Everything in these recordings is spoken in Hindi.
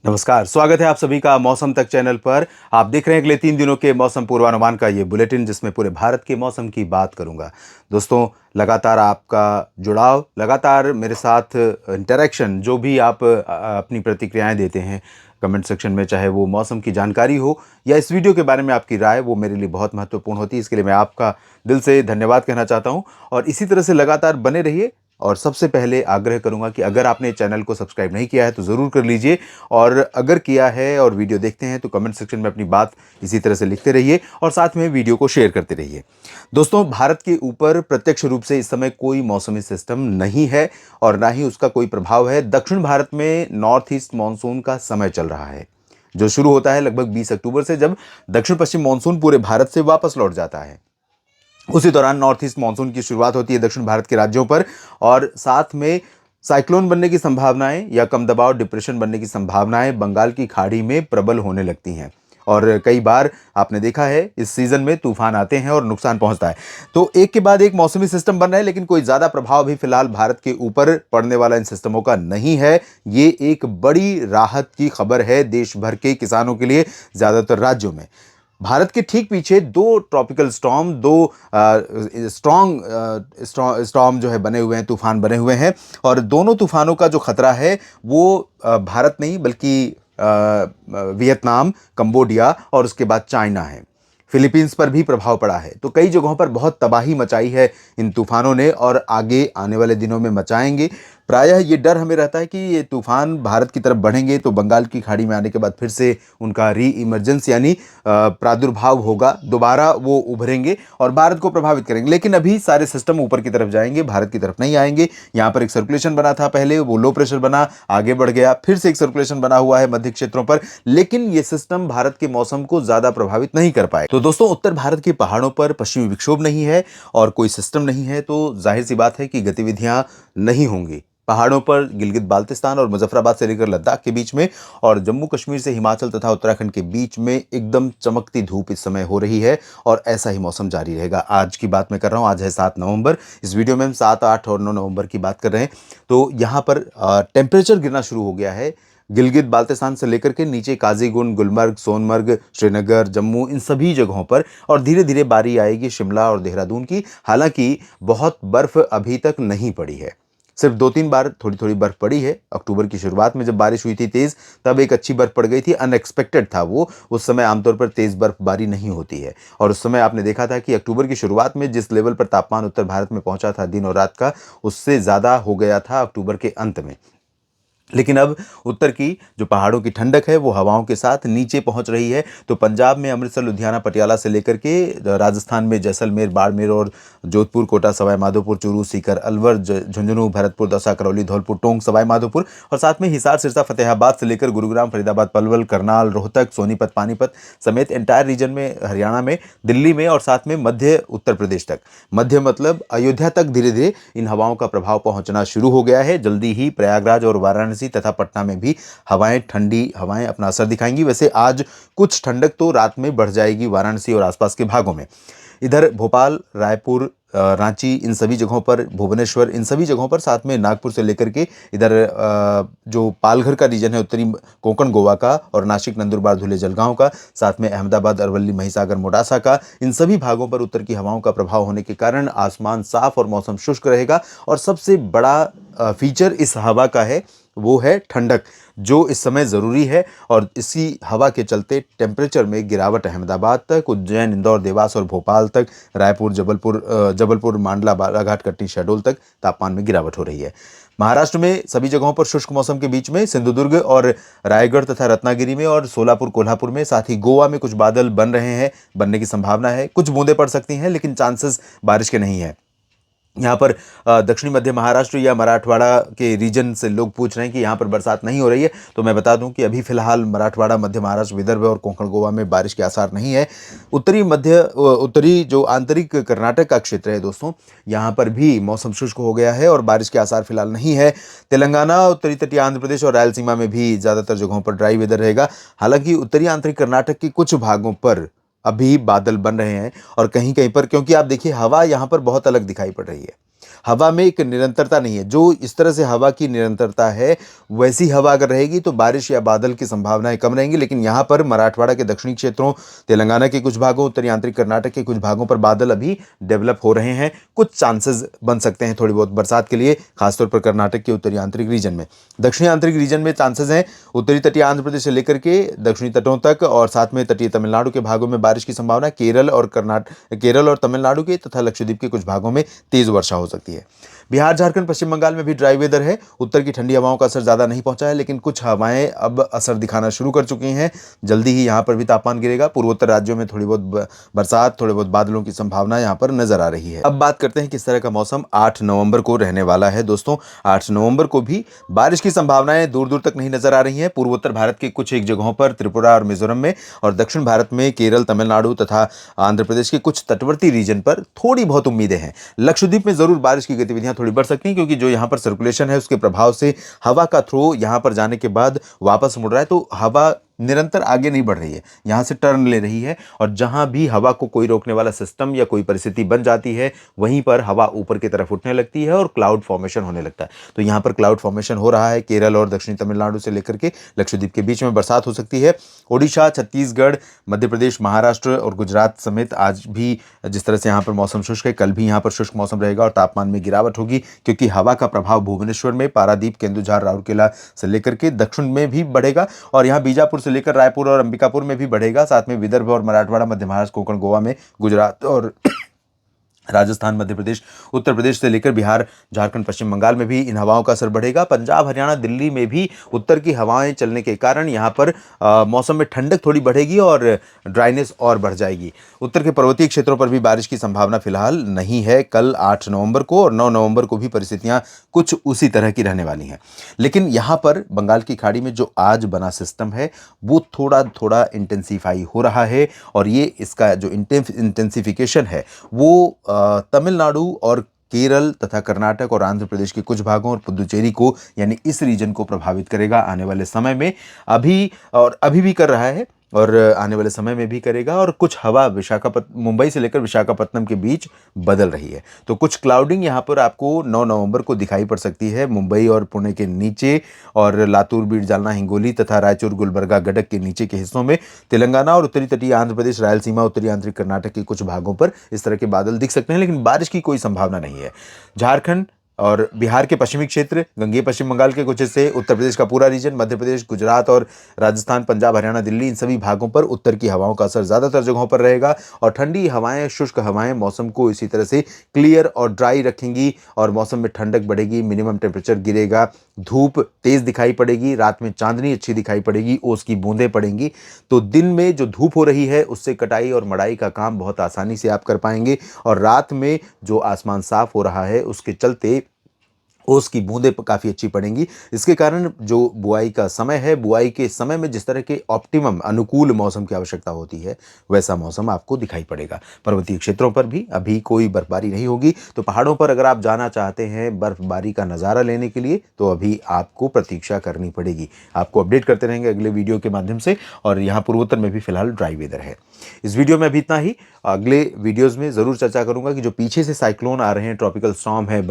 नमस्कार, स्वागत है आप सभी का मौसम तक चैनल पर। आप देख रहे हैं अगले 3 दिनों के मौसम पूर्वानुमान का ये बुलेटिन, जिसमें पूरे भारत के मौसम की बात करूंगा। दोस्तों, लगातार आपका जुड़ाव, लगातार मेरे साथ इंटरेक्शन, जो भी आप अपनी प्रतिक्रियाएं देते हैं कमेंट सेक्शन में, चाहे वो मौसम की जानकारी हो या इस वीडियो के बारे में आपकी राय, वो मेरे लिए बहुत महत्वपूर्ण होती है। इसके लिए मैं आपका दिल से धन्यवाद कहना चाहता हूँ और इसी तरह से लगातार बने रहिए। और सबसे पहले आग्रह करूंगा कि अगर आपने चैनल को सब्सक्राइब नहीं किया है तो ज़रूर कर लीजिए, और अगर किया है और वीडियो देखते हैं तो कमेंट सेक्शन में अपनी बात इसी तरह से लिखते रहिए और साथ में वीडियो को शेयर करते रहिए। दोस्तों, भारत के ऊपर प्रत्यक्ष रूप से इस समय कोई मौसमी सिस्टम नहीं है और ना ही उसका कोई प्रभाव है। दक्षिण भारत में नॉर्थ ईस्ट मानसून का समय चल रहा है, जो शुरू होता है लगभग 20 अक्टूबर से, जब दक्षिण पश्चिम मानसून पूरे भारत से वापस लौट जाता है। उसी दौरान नॉर्थ ईस्ट मानसून की शुरुआत होती है दक्षिण भारत के राज्यों पर, और साथ में साइक्लोन बनने की संभावनाएं या कम दबाव डिप्रेशन बनने की संभावनाएं बंगाल की खाड़ी में प्रबल होने लगती हैं। और कई बार आपने देखा है इस सीजन में तूफान आते हैं और नुकसान पहुंचता है। तो एक के बाद एक मौसमी सिस्टम बन रहे हैं, लेकिन कोई ज्यादा प्रभाव भी फिलहाल भारत के ऊपर पड़ने वाला इन सिस्टमों का नहीं है। ये एक बड़ी राहत की खबर है देश भर के किसानों के लिए, ज्यादातर राज्यों में। भारत के ठीक पीछे दो ट्रॉपिकल स्टॉर्म, दो स्ट्रॉन्ग स्टॉर्म जो है बने हुए हैं, तूफान बने हुए हैं, और दोनों तूफानों का जो खतरा है वो भारत नहीं बल्कि वियतनाम, कंबोडिया और उसके बाद चाइना है। फिलीपींस पर भी प्रभाव पड़ा है। तो कई जगहों पर बहुत तबाही मचाई है इन तूफानों ने और आगे आने वाले दिनों में मचाएंगे। प्रायः ये डर हमें रहता है कि ये तूफान भारत की तरफ बढ़ेंगे तो बंगाल की खाड़ी में आने के बाद फिर से उनका री इमरजेंस यानी प्रादुर्भाव होगा, दोबारा वो उभरेंगे और भारत को प्रभावित करेंगे। लेकिन अभी सारे सिस्टम ऊपर की तरफ जाएंगे, भारत की तरफ नहीं आएंगे। यहाँ पर एक सर्कुलेशन बना था पहले, वो लो प्रेशर बना, आगे बढ़ गया, फिर से एक सर्कुलेशन बना हुआ है मध्य क्षेत्रों पर, लेकिन ये सिस्टम भारत के मौसम को ज्यादा प्रभावित नहीं कर पाए। तो दोस्तों, उत्तर भारत के पहाड़ों पर पश्चिमी विक्षोभ नहीं है और कोई सिस्टम नहीं है, तो जाहिर सी बात है कि गतिविधियां नहीं होंगी। पहाड़ों पर गिलगित बाल्टिस्तान और मुजफ्फराबाद से लेकर लद्दाख के बीच में और जम्मू कश्मीर से हिमाचल तथा उत्तराखंड के बीच में एकदम चमकती धूप इस समय हो रही है और ऐसा ही मौसम जारी रहेगा। आज की बात मैं कर रहा हूँ, आज है 7 नवंबर। इस वीडियो में हम 7, 8 और 9 नवंबर की बात कर रहे हैं। तो यहाँ पर टेम्परेचर गिरना शुरू हो गया है गिलगित बाल्टिस्तान से लेकर के नीचे काजीगुंड, गुलमर्ग, सोनमर्ग, श्रीनगर, जम्मू, इन सभी जगहों पर, और धीरे धीरे बारी आएगी शिमला और देहरादून की। हालांकि बहुत बर्फ अभी तक नहीं पड़ी है, सिर्फ 2-3 बार थोड़ी थोड़ी बर्फ पड़ी है। अक्टूबर की शुरुआत में जब बारिश हुई थी तेज, तब एक अच्छी बर्फ पड़ गई थी, अनएक्सपेक्टेड था वो। उस समय आमतौर पर तेज बर्फबारी नहीं होती है, और उस समय आपने देखा था कि अक्टूबर की शुरुआत में जिस लेवल पर तापमान उत्तर भारत में पहुंचा था दिन और रात का, उससे ज्यादा हो गया था अक्टूबर के अंत में। लेकिन अब उत्तर की जो पहाड़ों की ठंडक है वो हवाओं के साथ नीचे पहुंच रही है। तो पंजाब में अमृतसर, लुधियाना, पटियाला से लेकर के राजस्थान में जैसलमेर, बाड़मेर और जोधपुर, कोटा, सवाई माधोपुर, चूरू, सीकर, अलवर, झुंझुनू, भरतपुर, दौसा, करौली, धौलपुर, टोंक, सवाई माधोपुर और साथ में हिसार, सिरसा, फतेहाबाद से लेकर गुरुग्राम, फरीदाबाद, पलवल, करनाल, रोहतक, सोनीपत, पानीपत समेत एंटायर रीजन में, हरियाणा में, दिल्ली में और साथ में मध्य उत्तर प्रदेश तक, मध्य मतलब अयोध्या तक धीरे धीरे इन हवाओं का प्रभाव पहुंचना शुरू हो गया है। जल्दी ही प्रयागराज और वाराणसी तथा पटना में भी हवाएं, ठंडी हवाएं अपना असर दिखाएंगी। वैसे आज कुछ ठंडक तो रात में बढ़ जाएगी वाराणसी और आसपास के भागों में। इधर भोपाल, रायपुर, रांची, इन सभी जगहों पर, भुवनेश्वर, इन सभी जगहों पर, साथ में नागपुर से लेकर के इधर जो पालघर का रीजन है, उत्तरी कोंकण गोवा का, और नासिक, नंदुरबार, धुले, जलगांव का, साथ में अहमदाबाद, अरवली, महिसागर, मोडासा का, इन सभी भागों पर उत्तर की हवाओं का प्रभाव होने के कारण आसमान साफ और मौसम शुष्क रहेगा। और सबसे बड़ा फीचर इस हवा का है वो है ठंडक, जो इस समय ज़रूरी है, और इसी हवा के चलते टेम्परेचर में गिरावट अहमदाबाद तक, उज्जैन, इंदौर, देवास और भोपाल तक, रायपुर, जबलपुर, मांडला, बालाघाट, कटनी, शहडोल तक तापमान में गिरावट हो रही है। महाराष्ट्र में सभी जगहों पर शुष्क मौसम के बीच में सिंधुदुर्ग और रायगढ़ तथा रत्नागिरी में और सोलापुर, कोल्हापुर में, साथ ही गोवा में कुछ बादल बन रहे हैं, बनने की संभावना है। कुछ बूंदें पड़ सकती हैं लेकिन चांसेस बारिश के नहीं है। यहाँ पर दक्षिणी मध्य महाराष्ट्र या मराठवाड़ा के रीजन से लोग पूछ रहे हैं कि यहाँ पर बरसात नहीं हो रही है, तो मैं बता दूं कि अभी फिलहाल मराठवाड़ा, मध्य महाराष्ट्र, विदर्भ और कोंकण गोवा में बारिश के आसार नहीं है। उत्तरी जो आंतरिक कर्नाटक का क्षेत्र है दोस्तों, यहाँ पर भी मौसम शुष्क हो गया है और बारिश के आसार फिलहाल नहीं है। तेलंगाना, उत्तरी तटीय आंध्र प्रदेश और रायलसीमा में भी ज़्यादातर जगहों पर ड्राई वेदर रहेगा। हालांकि उत्तरी आंतरिक कर्नाटक के कुछ भागों पर अभी बादल बन रहे हैं और कहीं कहीं पर, क्योंकि आप देखिए हवा यहाँ पर बहुत अलग दिखाई पड़ रही है। हवा में एक निरंतरता नहीं है। जो इस तरह से हवा की निरंतरता है, वैसी हवा अगर रहेगी तो बारिश या बादल की संभावनाएं कम रहेंगी। लेकिन यहाँ पर मराठवाड़ा के दक्षिणी क्षेत्रों, तेलंगाना के कुछ भागों, उत्तरी आंतरिक कर्नाटक के कुछ भागों पर बादल अभी डेवलप हो रहे हैं। कुछ चांसेस बन सकते हैं थोड़ी बहुत बरसात के लिए, खासतौर पर कर्नाटक के उत्तरी आंतरिक रीजन में। दक्षिणी आंतरिक रीजन में चांसेस हैं उत्तरी तटीय आंध्र प्रदेश से लेकर के दक्षिणी तटों तक, और साथ में तटीय तमिलनाडु के भागों में बारिश की संभावना है। केरल और तमिलनाडु के तथा लक्षद्वीप के कुछ भागों में तेज वर्षा हो सकती है। बिहार, झारखंड, पश्चिम बंगाल में भी ड्राई वेदर है। उत्तर की ठंडी हवाओं का असर ज़्यादा नहीं पहुंचा है, लेकिन कुछ हवाएं अब असर दिखाना शुरू कर चुकी हैं। जल्दी ही यहाँ पर भी तापमान गिरेगा। पूर्वोत्तर राज्यों में थोड़ी बहुत बरसात, थोड़े बहुत बादलों की संभावना यहाँ पर नजर आ रही है। अब बात करते हैं किस तरह का मौसम 8 नवंबर को रहने वाला है। दोस्तों, 8 नवंबर को भी बारिश की संभावनाएं दूर दूर तक नहीं नजर आ रही हैं। पूर्वोत्तर भारत के कुछ एक जगहों पर, त्रिपुरा और मिजोरम में, और दक्षिण भारत में केरल, तमिलनाडु तथा आंध्र प्रदेश के कुछ तटवर्ती रीजन पर थोड़ी बहुत उम्मीदें हैं। लक्षद्वीप में जरूर बारिश की गतिविधियां थोड़ी बढ़ सकती हैं, क्योंकि जो यहाँ पर सर्कुलेशन है उसके प्रभाव से हवा का थ्रो यहाँ पर जाने के बाद वापस मुड़ रहा है, तो हवा निरंतर आगे नहीं बढ़ रही है, यहाँ से टर्न ले रही है। और जहाँ भी हवा को कोई रोकने वाला सिस्टम या कोई परिस्थिति बन जाती है, वहीं पर हवा ऊपर की तरफ उठने लगती है और क्लाउड फॉर्मेशन होने लगता है। तो यहाँ पर क्लाउड फॉर्मेशन हो रहा है। केरल और दक्षिणी तमिलनाडु से लेकर के लक्षद्वीप के बीच में बरसात हो सकती है। ओडिशा, छत्तीसगढ़, मध्य प्रदेश, महाराष्ट्र और गुजरात समेत आज भी जिस तरह से यहाँ पर मौसम शुष्क है, कल भी यहाँ पर शुष्क मौसम रहेगा और तापमान में गिरावट होगी, क्योंकि हवा का प्रभाव भुवनेश्वर में, पारादीप, केंदुझर, राउरकेला से लेकर के दक्षिण में भी बढ़ेगा, और यहाँ बीजापुर से लेकर रायपुर और अंबिकापुर में भी बढ़ेगा। साथ में विदर्भ और मराठवाड़ा, मध्य महाराष्ट्र, कोंकण, गोवा में, गुजरात और राजस्थान, मध्य प्रदेश, उत्तर प्रदेश से लेकर बिहार, झारखंड, पश्चिम बंगाल में भी इन हवाओं का असर बढ़ेगा। पंजाब, हरियाणा, दिल्ली में भी उत्तर की हवाएं चलने के कारण यहाँ पर मौसम में ठंडक थोड़ी बढ़ेगी और ड्राइनेस और बढ़ जाएगी। उत्तर के पर्वतीय क्षेत्रों पर भी बारिश की संभावना फिलहाल नहीं है कल 8 नवंबर को, और 9 नवंबर को भी परिस्थितियां कुछ उसी तरह की रहने वाली हैं। लेकिन यहाँ पर बंगाल की खाड़ी में जो आज बना सिस्टम है वो थोड़ा थोड़ा इंटेंसीफाई हो रहा है, और ये इसका जो इंटेंसिफिकेशन है वो तमिलनाडु और केरल तथा कर्नाटक और आंध्र प्रदेश के कुछ भागों और पुदुचेरी को, यानी इस रीजन को प्रभावित करेगा आने वाले समय में। अभी भी कर रहा है और आने वाले समय में भी करेगा। और कुछ हवा मुंबई से लेकर विशाखापट्टनम के बीच बदल रही है, तो कुछ क्लाउडिंग यहाँ पर आपको 9 नवंबर को दिखाई पड़ सकती है मुंबई और पुणे के नीचे, और लातूर, बीड, जालना, हिंगोली तथा रायचूर, गुलबर्गा, गडक के नीचे के हिस्सों में। तेलंगाना और उत्तरी तटीय आंध्र प्रदेश, रायलसीमा, उत्तरी आंतरिक कर्नाटक के कुछ भागों पर इस तरह के बादल दिख सकते हैं, लेकिन बारिश की कोई संभावना नहीं है। झारखंड और बिहार के पश्चिमी क्षेत्र, गंगेय पश्चिम बंगाल के कुछ हिस्से, उत्तर प्रदेश का पूरा रीजन, मध्य प्रदेश, गुजरात और राजस्थान, पंजाब, हरियाणा, दिल्ली, इन सभी भागों पर उत्तर की हवाओं का असर ज़्यादातर जगहों पर रहेगा। और ठंडी हवाएं, शुष्क हवाएं मौसम को इसी तरह से क्लियर और ड्राई रखेंगी, और मौसम में ठंडक बढ़ेगी, मिनिमम टेम्परेचर गिरेगा, धूप तेज दिखाई पड़ेगी, रात में चांदनी अच्छी दिखाई पड़ेगी, ओस की बूंदें पड़ेंगी। तो दिन में जो धूप हो रही है उससे कटाई और मड़ाई का काम बहुत आसानी से आप कर पाएंगे, और रात में जो आसमान साफ हो रहा है उसके चलते ओस की बूंदें काफ़ी अच्छी पड़ेंगी। इसके कारण जो बुआई का समय है, बुआई के समय में जिस तरह के ऑप्टिमम अनुकूल मौसम की आवश्यकता होती है, वैसा मौसम आपको दिखाई पड़ेगा। पर्वतीय क्षेत्रों पर भी अभी कोई बर्फबारी नहीं होगी, तो पहाड़ों पर अगर आप जाना चाहते हैं बर्फबारी का नज़ारा लेने के लिए, तो अभी आपको प्रतीक्षा करनी पड़ेगी। आपको अपडेट करते रहेंगे अगले वीडियो के माध्यम से। और यहाँ पूर्वोत्तर में भी फिलहाल ड्राई वेदर है। इस वीडियो में अभी इतना ही। अगले वीडियोज़ में ज़रूर चर्चा करूंगा कि जो पीछे से साइक्लोन आ रहे हैं, ट्रॉपिकल स्टॉर्म है,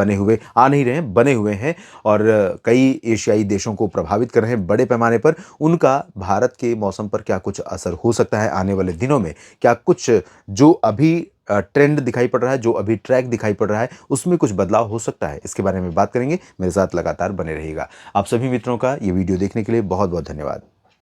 बने हुए हैं और कई एशियाई देशों को प्रभावित कर रहे हैं बड़े पैमाने पर, उनका भारत के मौसम पर क्या कुछ असर हो सकता है आने वाले दिनों में। क्या कुछ जो अभी ट्रेंड दिखाई पड़ रहा है, जो अभी ट्रैक दिखाई पड़ रहा है, उसमें कुछ बदलाव हो सकता है, इसके बारे में बात करेंगे। मेरे साथ लगातार बने रहिएगा। आप सभी मित्रों का ये वीडियो देखने के लिए बहुत बहुत धन्यवाद।